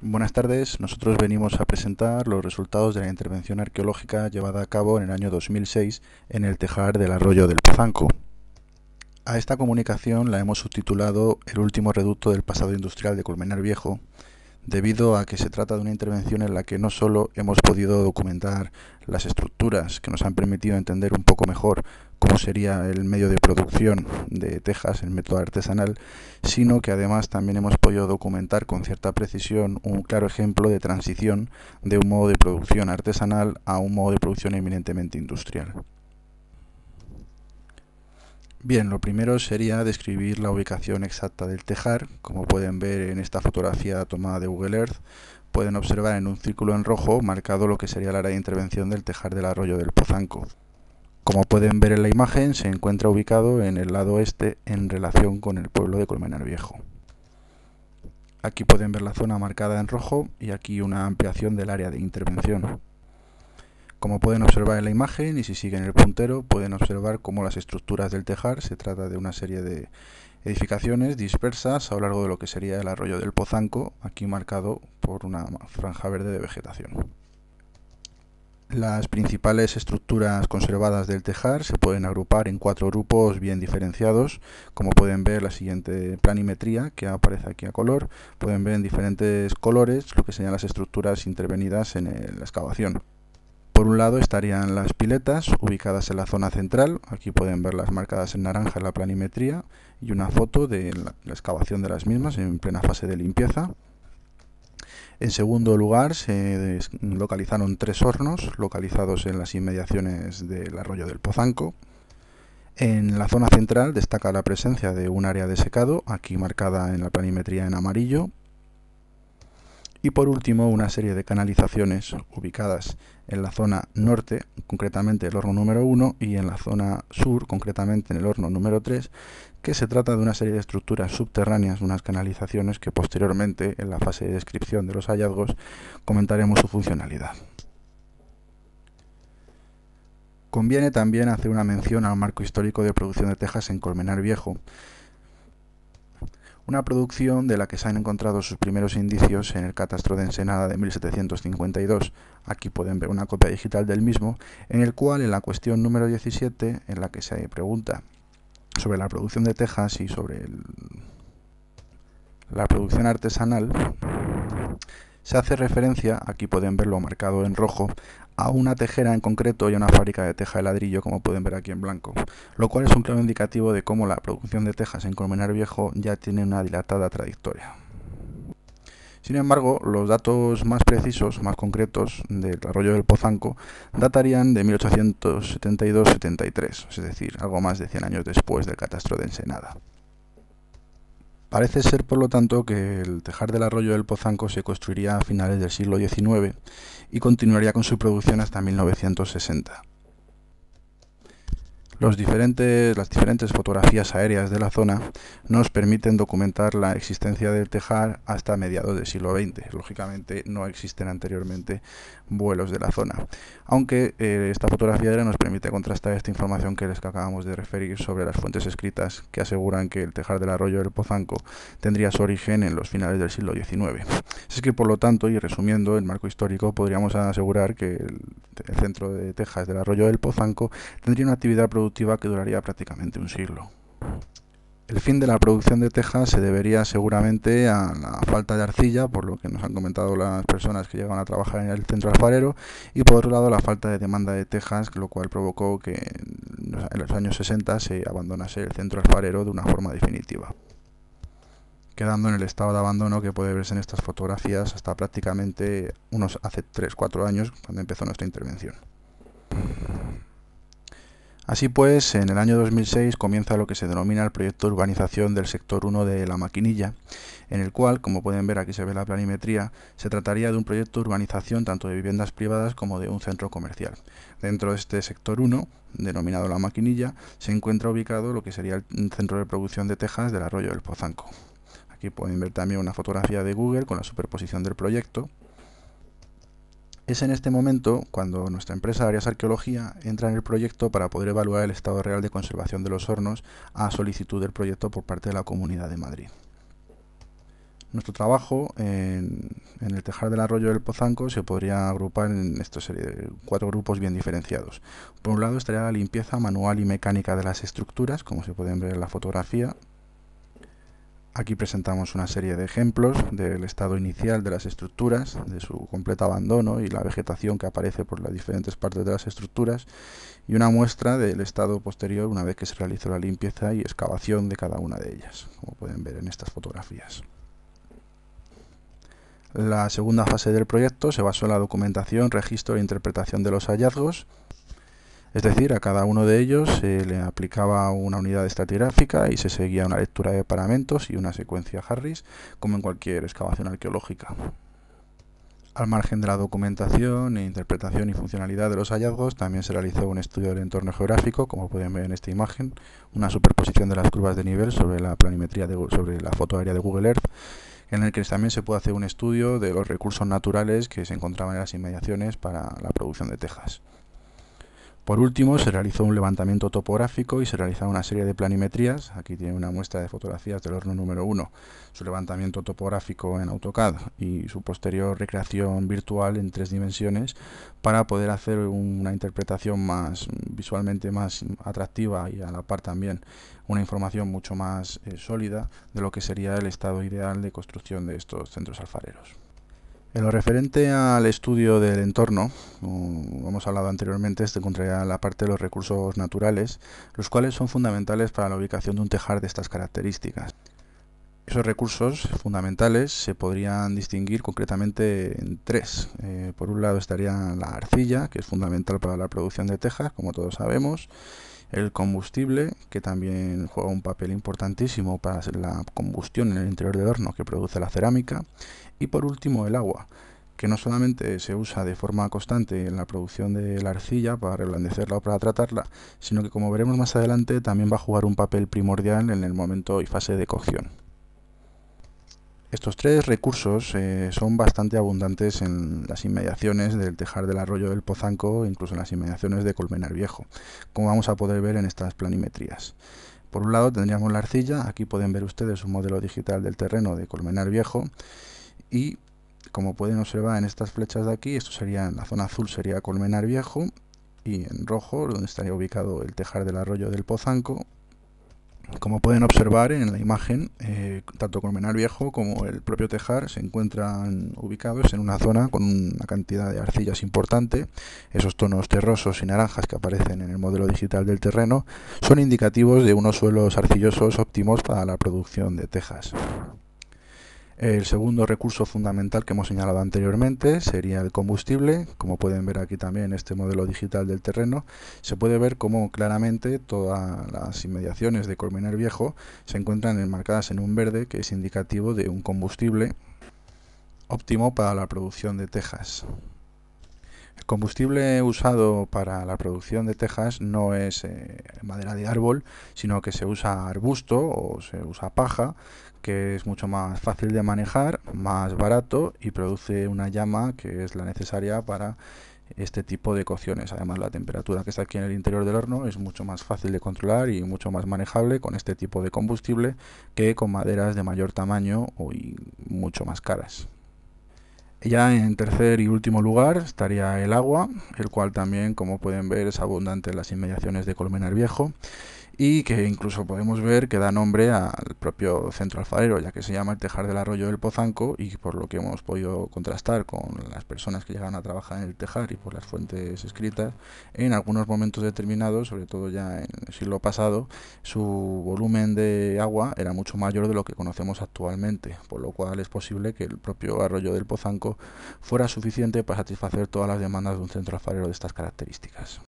Buenas tardes, nosotros venimos a presentar los resultados de la intervención arqueológica llevada a cabo en el año 2006 en el tejar del arroyo del Pozanco. A esta comunicación la hemos subtitulado El último reducto del pasado industrial de Colmenar Viejo, debido a que se trata de una intervención en la que no solo hemos podido documentar las estructuras que nos han permitido entender un poco mejor cómo sería el medio de producción de tejas, el método artesanal, sino que además también hemos podido documentar con cierta precisión un claro ejemplo de transición de un modo de producción artesanal a un modo de producción eminentemente industrial. Bien, lo primero sería describir la ubicación exacta del tejar. Como pueden ver en esta fotografía tomada de Google Earth, pueden observar en un círculo en rojo marcado lo que sería el área de intervención del tejar del arroyo del Pozanco. Como pueden ver en la imagen, se encuentra ubicado en el lado este en relación con el pueblo de Colmenar Viejo. Aquí pueden ver la zona marcada en rojo y aquí una ampliación del área de intervención. Como pueden observar en la imagen, y si siguen el puntero, pueden observar cómo las estructuras del tejar se trata de una serie de edificaciones dispersas a lo largo de lo que sería el arroyo del Pozanco, aquí marcado por una franja verde de vegetación. Las principales estructuras conservadas del tejar se pueden agrupar en 4 grupos bien diferenciados. Como pueden ver, la siguiente planimetría que aparece aquí a color, pueden ver en diferentes colores lo que serían las estructuras intervenidas en la excavación. Por un lado estarían las piletas, ubicadas en la zona central. Aquí pueden verlas marcadas en naranja en la planimetría y una foto de la excavación de las mismas en plena fase de limpieza. En segundo lugar, se localizaron 3 hornos, localizados en las inmediaciones del arroyo del Pozanco. En la zona central destaca la presencia de un área de secado, aquí marcada en la planimetría en amarillo. Y por último, una serie de canalizaciones ubicadas en la zona norte, concretamente el horno número 1, y en la zona sur, concretamente en el horno número 3, que se trata de una serie de estructuras subterráneas, unas canalizaciones que posteriormente, en la fase de descripción de los hallazgos, comentaremos su funcionalidad. Conviene también hacer una mención al marco histórico de producción de tejas en Colmenar Viejo, una producción de la que se han encontrado sus primeros indicios en el catastro de Ensenada de 1752. Aquí pueden ver una copia digital del mismo, en el cual en la cuestión número 17, en la que se pregunta sobre la producción de tejas y sobre la producción artesanal, se hace referencia, aquí pueden verlo marcado en rojo, a una tejera en concreto y a una fábrica de teja de ladrillo, como pueden ver aquí en blanco, lo cual es un claro indicativo de cómo la producción de tejas en Colmenar Viejo ya tiene una dilatada trayectoria. Sin embargo, los datos más precisos, más concretos del arroyo del Pozanco datarían de 1872-73, es decir, algo más de 100 años después del catastro de Ensenada. Parece ser, por lo tanto, que el tejar del arroyo del Pozanco se construiría a finales del siglo XIX y continuaría con su producción hasta 1960. Las diferentes fotografías aéreas de la zona nos permiten documentar la existencia del tejar hasta mediados del siglo XX. Lógicamente no existen anteriormente vuelos de la zona, aunque esta fotografía aérea nos permite contrastar esta información que les acabamos de referir sobre las fuentes escritas que aseguran que el tejar del arroyo del Pozanco tendría su origen en los finales del siglo XIX. Es que, por lo tanto, y resumiendo el marco histórico, podríamos asegurar que el centro de tejas del arroyo del Pozanco tendría una actividad productiva que duraría prácticamente un siglo. El fin de la producción de tejas se debería seguramente a la falta de arcilla, por lo que nos han comentado las personas que llegan a trabajar en el centro alfarero, y por otro lado la falta de demanda de tejas, lo cual provocó que en los años 60 se abandonase el centro alfarero de una forma definitiva, quedando en el estado de abandono que puede verse en estas fotografías hasta prácticamente hace 3-4 años, cuando empezó nuestra intervención. Así pues, en el año 2006 comienza lo que se denomina el proyecto de urbanización del sector 1 de La Maquinilla, en el cual, como pueden ver, aquí se ve la planimetría, se trataría de un proyecto de urbanización tanto de viviendas privadas como de un centro comercial. Dentro de este sector 1, denominado La Maquinilla, se encuentra ubicado lo que sería el centro de producción de tejas del arroyo del Pozanco. Aquí pueden ver también una fotografía de Google con la superposición del proyecto. Es en este momento cuando nuestra empresa Arias Arqueología entra en el proyecto para poder evaluar el estado real de conservación de los hornos a solicitud del proyecto por parte de la Comunidad de Madrid. Nuestro trabajo en el tejar del arroyo del Pozanco se podría agrupar en esta serie de 4 grupos bien diferenciados. Por un lado estaría la limpieza manual y mecánica de las estructuras, como se pueden ver en la fotografía. Aquí presentamos una serie de ejemplos del estado inicial de las estructuras, de su completo abandono y la vegetación que aparece por las diferentes partes de las estructuras, y una muestra del estado posterior una vez que se realizó la limpieza y excavación de cada una de ellas, como pueden ver en estas fotografías. La segunda fase del proyecto se basó en la documentación, registro e interpretación de los hallazgos. Es decir, a cada uno de ellos se le aplicaba una unidad estratigráfica y se seguía una lectura de paramentos y una secuencia Harris, como en cualquier excavación arqueológica. Al margen de la documentación, interpretación y funcionalidad de los hallazgos, también se realizó un estudio del entorno geográfico, como pueden ver en esta imagen, una superposición de las curvas de nivel sobre la planimetría sobre la foto aérea de Google Earth, en el que también se puede hacer un estudio de los recursos naturales que se encontraban en las inmediaciones para la producción de tejas. Por último, se realizó un levantamiento topográfico y se realizaron una serie de planimetrías. Aquí tiene una muestra de fotografías del horno número 1, su levantamiento topográfico en AutoCAD y su posterior recreación virtual en 3 dimensiones para poder hacer una interpretación visualmente más atractiva y a la par también una información mucho más sólida de lo que sería el estado ideal de construcción de estos centros alfareros. En lo referente al estudio del entorno, como hemos hablado anteriormente, se encontraría la parte de los recursos naturales, los cuales son fundamentales para la ubicación de un tejar de estas características. Esos recursos fundamentales se podrían distinguir concretamente en 3. Por un lado estaría la arcilla, que es fundamental para la producción de tejas, como todos sabemos. El combustible, que también juega un papel importantísimo para la combustión en el interior del horno que produce la cerámica. Y por último el agua, que no solamente se usa de forma constante en la producción de la arcilla para reblandecerla o para tratarla, sino que, como veremos más adelante, también va a jugar un papel primordial en el momento y fase de cocción. Estos 3 recursos son bastante abundantes en las inmediaciones del tejar del arroyo del Pozanco, incluso en las inmediaciones de Colmenar Viejo, como vamos a poder ver en estas planimetrías. Por un lado tendríamos la arcilla. Aquí pueden ver ustedes un modelo digital del terreno de Colmenar Viejo, y como pueden observar en estas flechas de aquí, esto sería, en la zona azul sería Colmenar Viejo, y en rojo donde estaría ubicado el tejar del arroyo del Pozanco. Como pueden observar en la imagen, tanto Colmenar Viejo como el propio tejar se encuentran ubicados en una zona con una cantidad de arcillas importante. Esos tonos terrosos y naranjas que aparecen en el modelo digital del terreno son indicativos de unos suelos arcillosos óptimos para la producción de tejas. El segundo recurso fundamental que hemos señalado anteriormente sería el combustible. Como pueden ver aquí también en este modelo digital del terreno, se puede ver cómo claramente todas las inmediaciones de Colmenar Viejo se encuentran enmarcadas en un verde, que es indicativo de un combustible óptimo para la producción de tejas. El combustible usado para la producción de tejas no es madera de árbol, sino que se usa arbusto o se usa paja, que es mucho más fácil de manejar, más barato y produce una llama que es la necesaria para este tipo de cocciones. Además, la temperatura que está aquí en el interior del horno es mucho más fácil de controlar y mucho más manejable con este tipo de combustible que con maderas de mayor tamaño y mucho más caras. Ya en tercer y último lugar estaría el agua, el cual también, como pueden ver, es abundante en las inmediaciones de Colmenar Viejo, y que incluso podemos ver que da nombre al propio centro alfarero, ya que se llama el tejar del arroyo del Pozanco, y por lo que hemos podido contrastar con las personas que llegan a trabajar en el tejar y por las fuentes escritas, en algunos momentos determinados, sobre todo ya en el siglo pasado, su volumen de agua era mucho mayor de lo que conocemos actualmente, por lo cual es posible que el propio arroyo del Pozanco fuera suficiente para satisfacer todas las demandas de un centro alfarero de estas características.